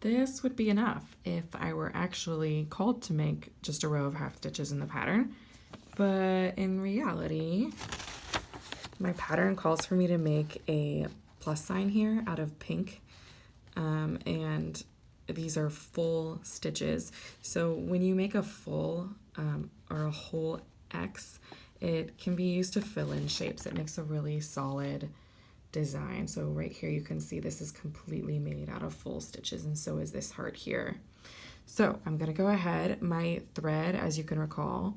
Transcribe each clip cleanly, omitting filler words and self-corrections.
this would be enough if I were actually called to make just a row of half stitches in the pattern. But in reality, my pattern calls for me to make a plus sign here out of pink. And these are full stitches. So when you make a full or a whole X, it can be used to fill in shapes. It makes a really solid design. So right here you can see this is completely made out of full stitches, and so is this heart here. So I'm gonna go ahead. My thread, as you can recall,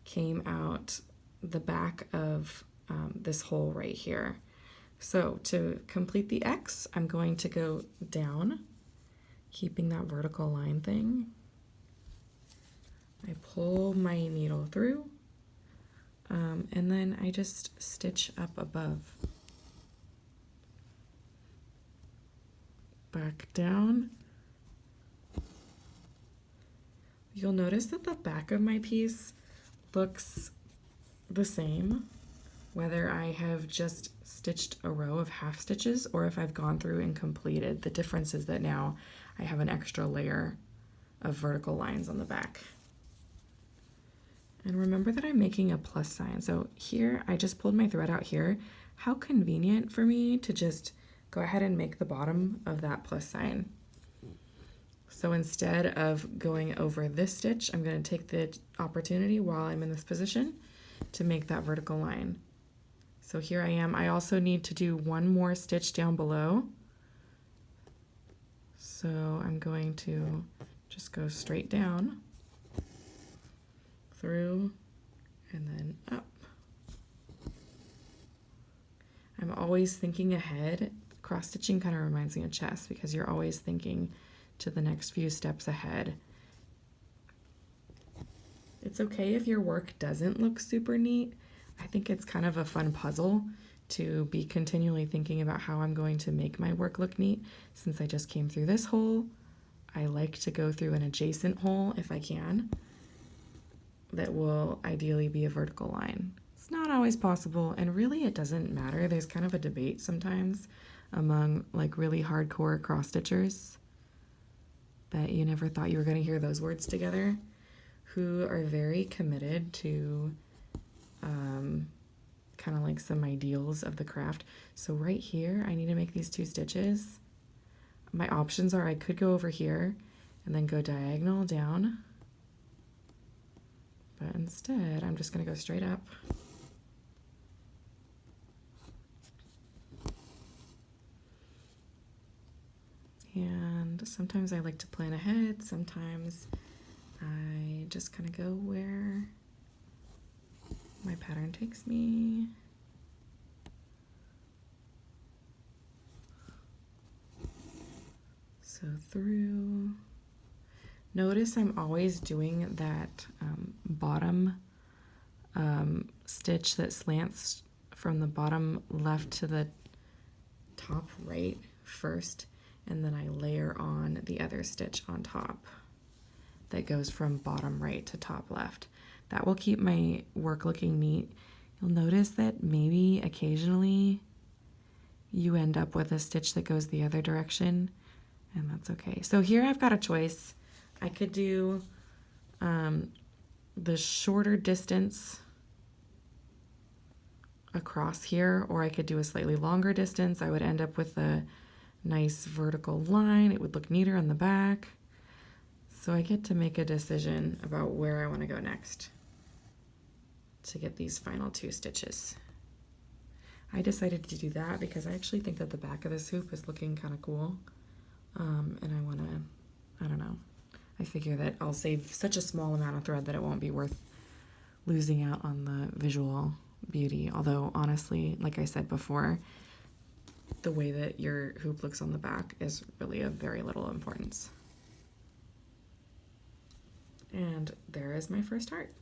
came out the back of this hole right here. So to complete the X, I'm going to go down, keeping that vertical line thing. I pull my needle through, and then I just stitch up above. Back down. You'll notice that the back of my piece looks the same, whether I have just stitched a row of half stitches or if I've gone through and completed. The difference is that now I have an extra layer of vertical lines on the back. And remember that I'm making a plus sign. So here, I just pulled my thread out here. How convenient for me to just go ahead and make the bottom of that plus sign. So instead of going over this stitch, I'm going to take the opportunity while I'm in this position to make that vertical line. So here I am. I also need to do one more stitch down below. So I'm going to just go straight down, through, and then up. I'm always thinking ahead. Cross stitching kind of reminds me of chess because you're always thinking to the next few steps ahead. It's okay if your work doesn't look super neat. I think it's kind of a fun puzzle to be continually thinking about how I'm going to make my work look neat. Since I just came through this hole, I like to go through an adjacent hole if I can. That will ideally be a vertical line. It's not always possible, and really it doesn't matter. There's kind of a debate sometimes among like really hardcore cross stitchers that you never thought you were going to hear those words together, who are very committed to kind of like some ideals of the craft. So right here, I need to make these 2 stitches. My options are I could go over here and then go diagonal down, but instead I'm just going to go straight up. And sometimes I like to plan ahead, sometimes I just kind of go where my pattern takes me. So through. Notice I'm always doing that bottom stitch that slants from the bottom left to the top right first, and then I layer on the other stitch on top that goes from bottom right to top left. That will keep my work looking neat. You'll notice that maybe occasionally you end up with a stitch that goes the other direction, and that's okay. So here I've got a choice. I could do the shorter distance across here, or I could do a slightly longer distance. I would end up with a nice vertical line. It would look neater on the back. So I get to make a decision about where I want to go next to get these final 2 stitches. I decided to do that because I actually think that the back of this hoop is looking kind of cool. And I want to, I don't know, I figure that I'll save such a small amount of thread that it won't be worth losing out on the visual beauty. Although honestly, like I said before, the way that your hoop looks on the back is really of very little importance. And there is my first heart.